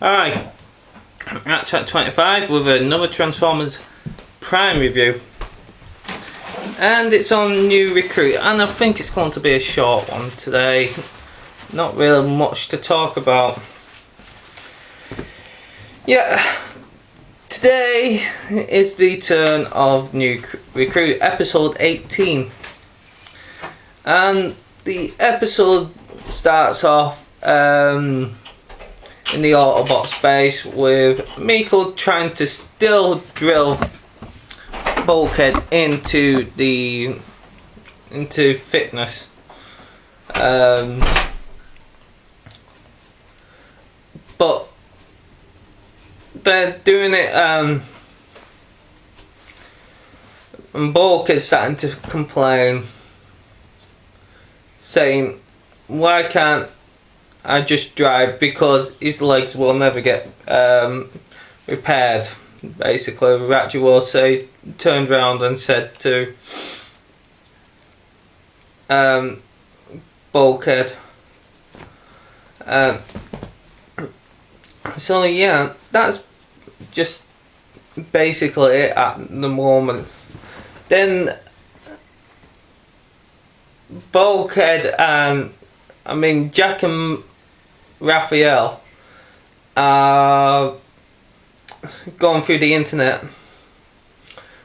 Hi, I'm at Track 25 with another Transformers Prime review, and it's on New Recruit, and I think it's going to be a short one today. Not really much to talk about. Yeah, today is the turn of New Recruit, episode 18, and the episode starts off in the Autobot base with Miko trying to still drill Bulkhead into fitness. But they're doing it, and Bulkhead's starting to complain, saying, "Why can't I just drive?" Because his legs will never get repaired. Basically, Ratchet will turned around and said to Bulkhead. So yeah, that's just basically it at the moment. Then Bulkhead and Jack and Raphael are going through the internet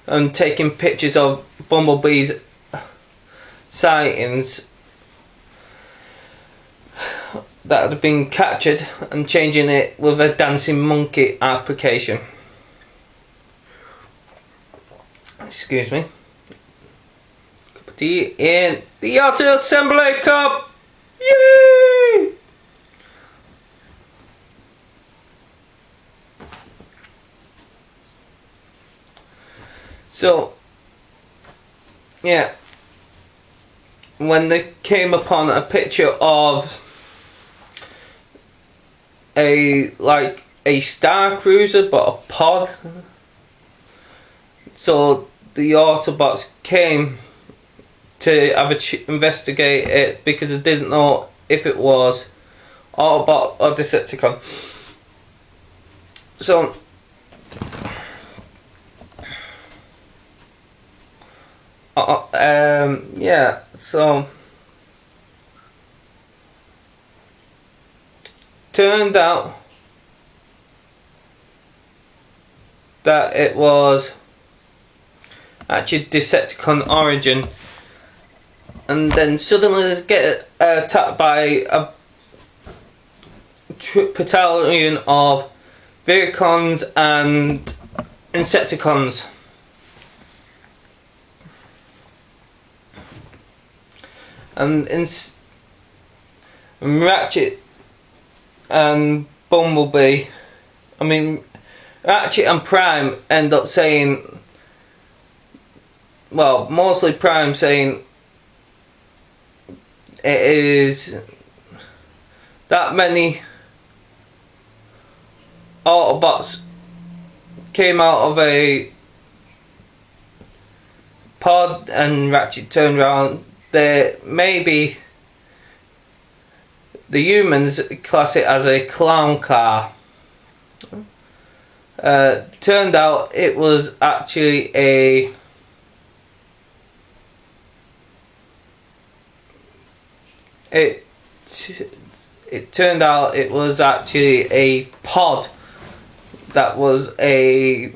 and taking pictures of Bumblebee's sightings that have been captured and changing it with a dancing monkey application. Excuse me. Cup of tea in the Auto Assembly Cup. Yay! So, yeah, when they came upon a picture of a Star Cruiser but a pod, so the Autobots came to have investigate it because they didn't know if it was Autobot or Decepticon. So yeah, so turned out that it was actually Decepticon origin, and then suddenly they get attacked by a battalion of Vehicons and Insecticons. And Ratchet and Bumblebee, Ratchet and Prime end up saying, well, mostly Prime saying it is that many Autobots came out of a pod, and Ratchet turned around. Maybe the humans class it as a clown car. Turned out it was actually it turned out it was actually a pod that was a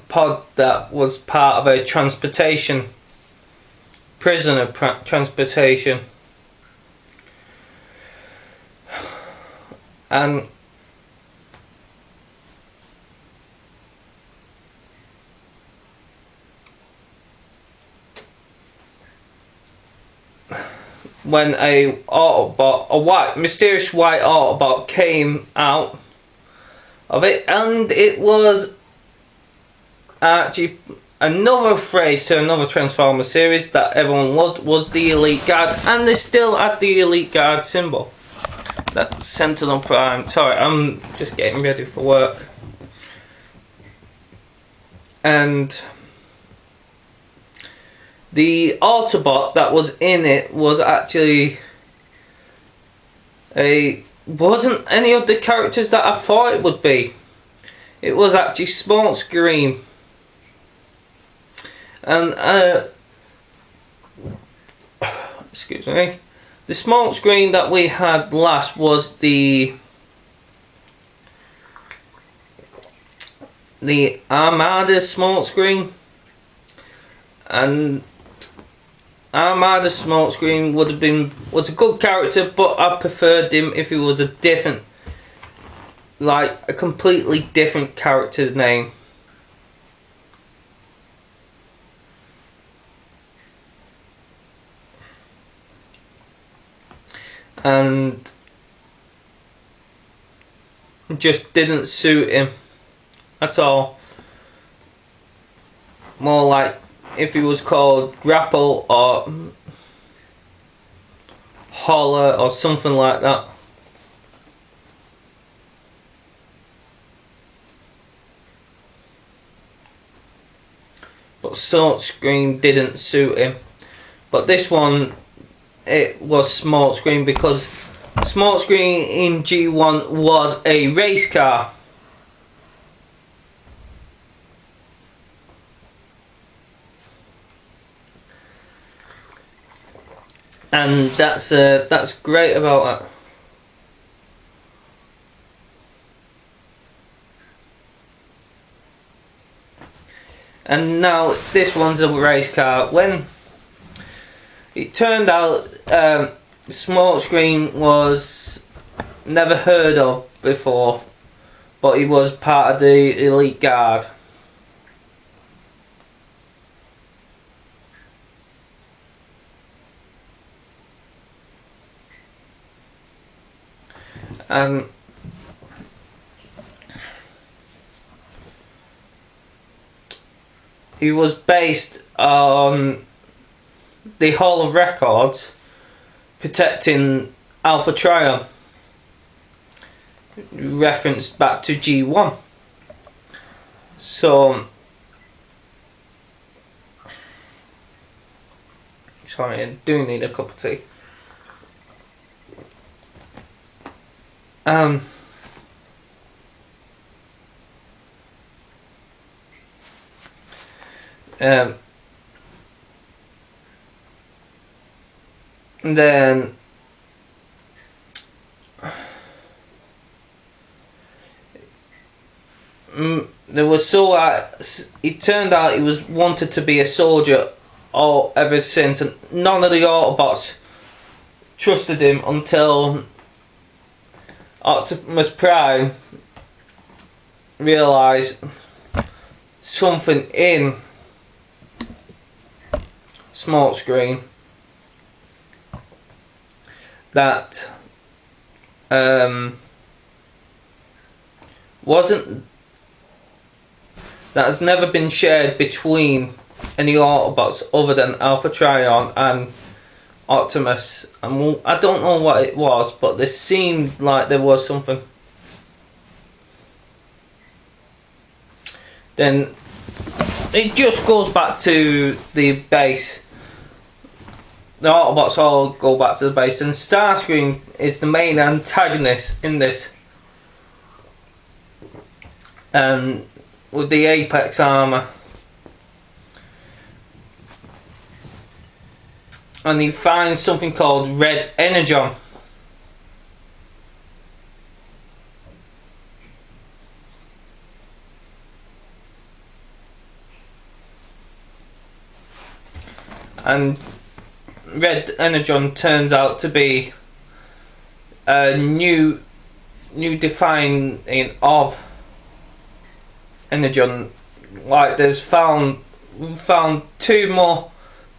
pod that was part of a prisoner transportation, and when a mysterious white Autobot came out of it, and it was actually another phrase to another Transformers series that everyone loved, was the Elite Guard, and they still had the Elite Guard symbol that's centered on Prime. Sorry, I'm just getting ready for work. And the Autobot that was in it was actually wasn't any of the characters that I thought it would be. It was actually Smokescreen. And excuse me, the Smokescreen that we had last was the Armada Smokescreen, and Armada Smokescreen was a good character, but I preferred him if he was a different, like a completely different character's name. And just didn't suit him at all. More like if he was called Grapple or Holler or something like that. But Smokescreen didn't suit him. But this one, it was Smokescreen because Smokescreen in G1 was a race car. And that's great about it. And now this one's a race car. When it turned out, Smokescreen was never heard of before, but he was part of the Elite Guard. And he was based on the Hall of Records protecting Alpha Trion, referenced back to G1. So, sorry, I do need a cup of tea. And then there was it turned out he was wanted to be a soldier all ever since, and none of the Autobots trusted him until Optimus Prime realised something in Smokescreen that has never been shared between any Autobots other than Alpha Trion and Optimus. And I don't know what it was, but there seemed like there was something. Then it just goes back to the base. The Autobots all go back to the base, and Starscream is the main antagonist in this. And with the Apex armor, and he finds something called Red Energon. And Red Energon turns out to be a new defining of Energon. Like we found two more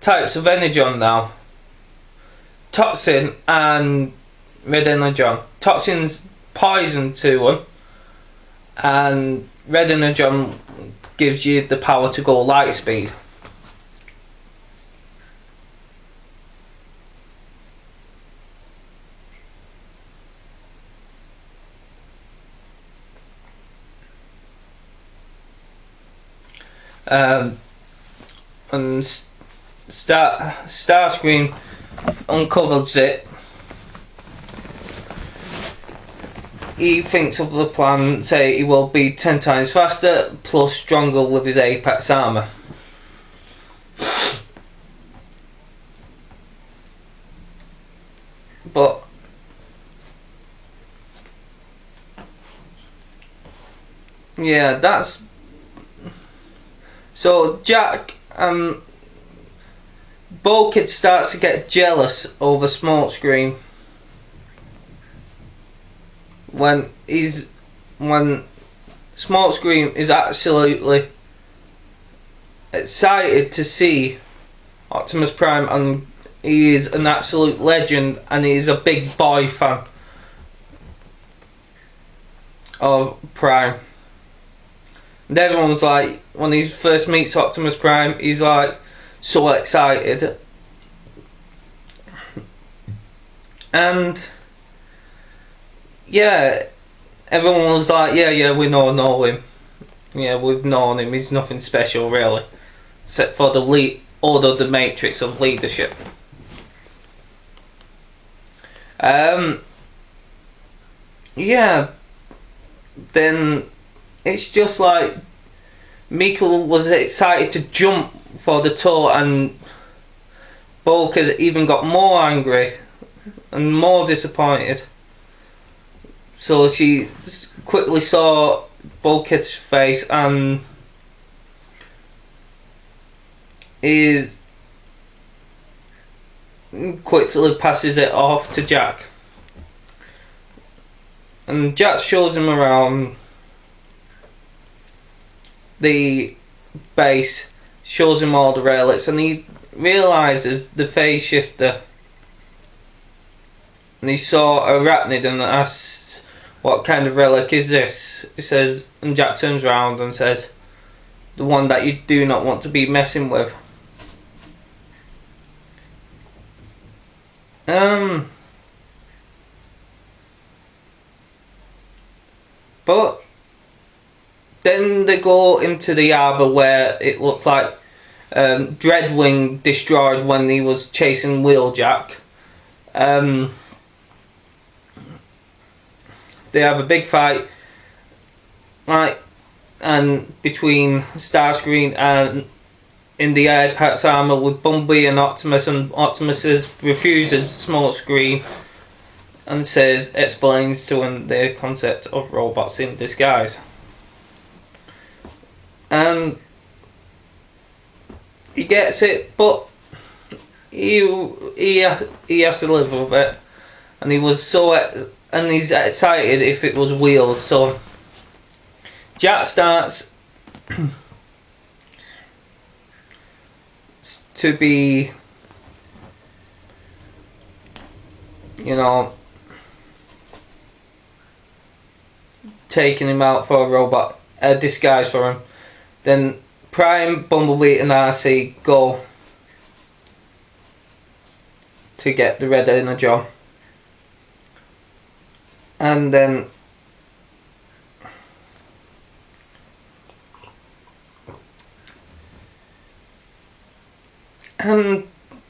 types of Energon now. Toxin and Red Energon. Toxin's poison to them, and Red Energon gives you the power to go light speed. And Starscream uncovers it. He thinks of the plan, say he will be 10 times faster, plus stronger with his Apex armour. But yeah, that's so Jack Bulkhead starts to get jealous over Smokescreen when Smokescreen is absolutely excited to see Optimus Prime, and he is an absolute legend, and he is a big boy fan of Prime. And everyone's like, when he first meets Optimus Prime, he's like so excited. And yeah, everyone was like, yeah, we know him. Yeah, we've known him. He's nothing special really, except for the order of the matrix of leadership. Yeah, then it's just like Mikkel was excited to jump for the tour, and Bulkhead even got more angry and more disappointed. So she quickly saw Bulkhead's face and quickly passes it off to Jack. And Jack shows him around the base, shows him all the relics, and he realises the phase shifter. And he saw Arachnid and asks, "What kind of relic is this?" He says, and Jack turns around and says, "The one that you do not want to be messing with." But then they go into the harbour where it looks like Dreadwing destroyed when he was chasing Wheeljack. They have a big fight, and between Starscream and in the Apex armour with Bumblebee and Optimus, and Optimus refuses Smokescreen and explains to him the concept of robots in disguise. And he gets it, but he has to live with it. And he was and he's excited if it was wheels. So Jack starts to be, taking him out for a disguise for him. Then Prime, Bumblebee and RC go to get the Red Energon. And then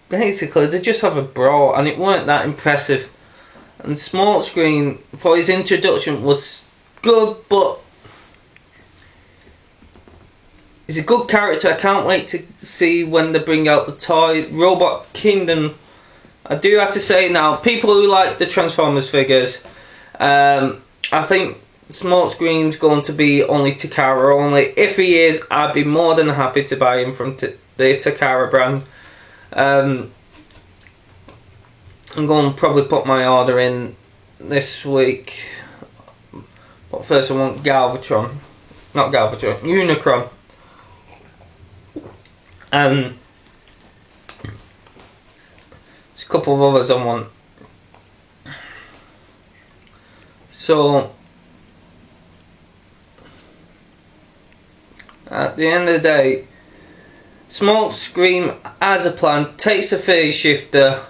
basically they just have a brawl, and it weren't that impressive. And Smokescreen for his introduction was good, but he's a good character. I can't wait to see when they bring out the toy Robot Kingdom. I do have to say now, people who like the Transformers figures, I think Smokescreen's going to be only Takara only. If he is, I'd be more than happy to buy him from the Takara brand. I'm going to probably put my order in this week. But first I want Galvatron. Not Galvatron, Unicron. And there's a couple of others I want. So at the end of the day, Smokescreen has a plan, takes the phase shifter,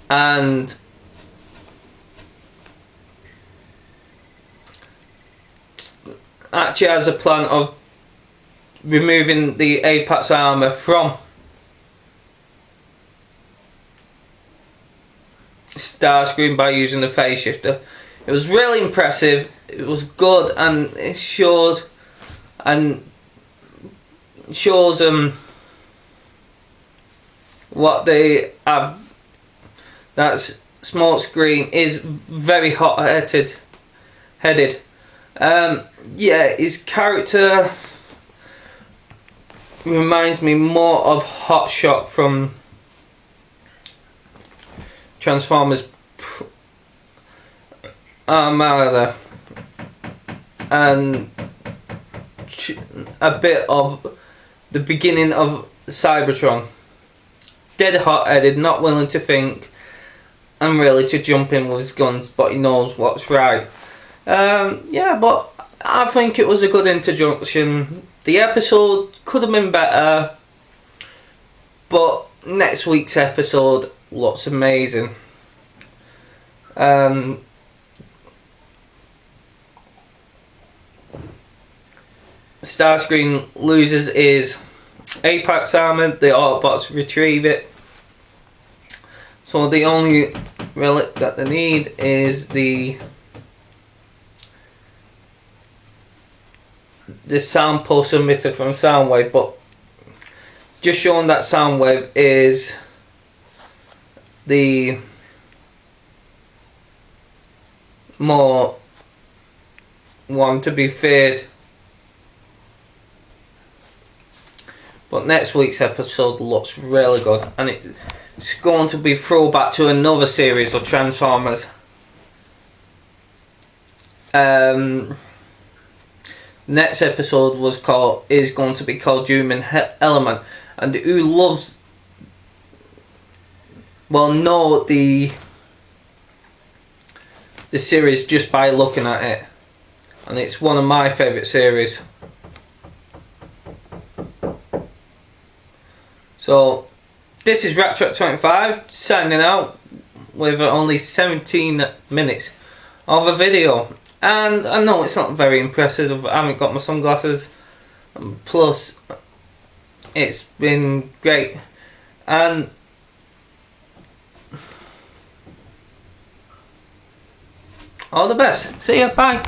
and actually has a plan of removing the Apex armour from Starscream by using the phase shifter. It was really impressive. It was good, and it shows what they have. That Smokescreen is very hot-headed. Yeah, his character reminds me more of Hotshot from Transformers Armada, and a bit of the beginning of Cybertron. Dead hot-headed, not willing to think, and ready to jump in with his guns, but he knows what's right. Yeah, but I think it was a good introduction. The episode could have been better, but next week's episode looks amazing. Starscream loses his Apex armor, the Autobots retrieve it. So the only relic that they need is the sound pulse emitter from Soundwave, but just showing that Soundwave is the more one to be feared. But next week's episode looks really good, and it's going to be throwback to another series of Transformers. Next episode is going to be called Human Element, and who loves know the series just by looking at it, and it's one of my favourite series. So this is Rattrap25 signing out with only 17 minutes of a video, and I know it's not very impressive. I haven't got my sunglasses, plus it's been great, and all the best. See ya, bye.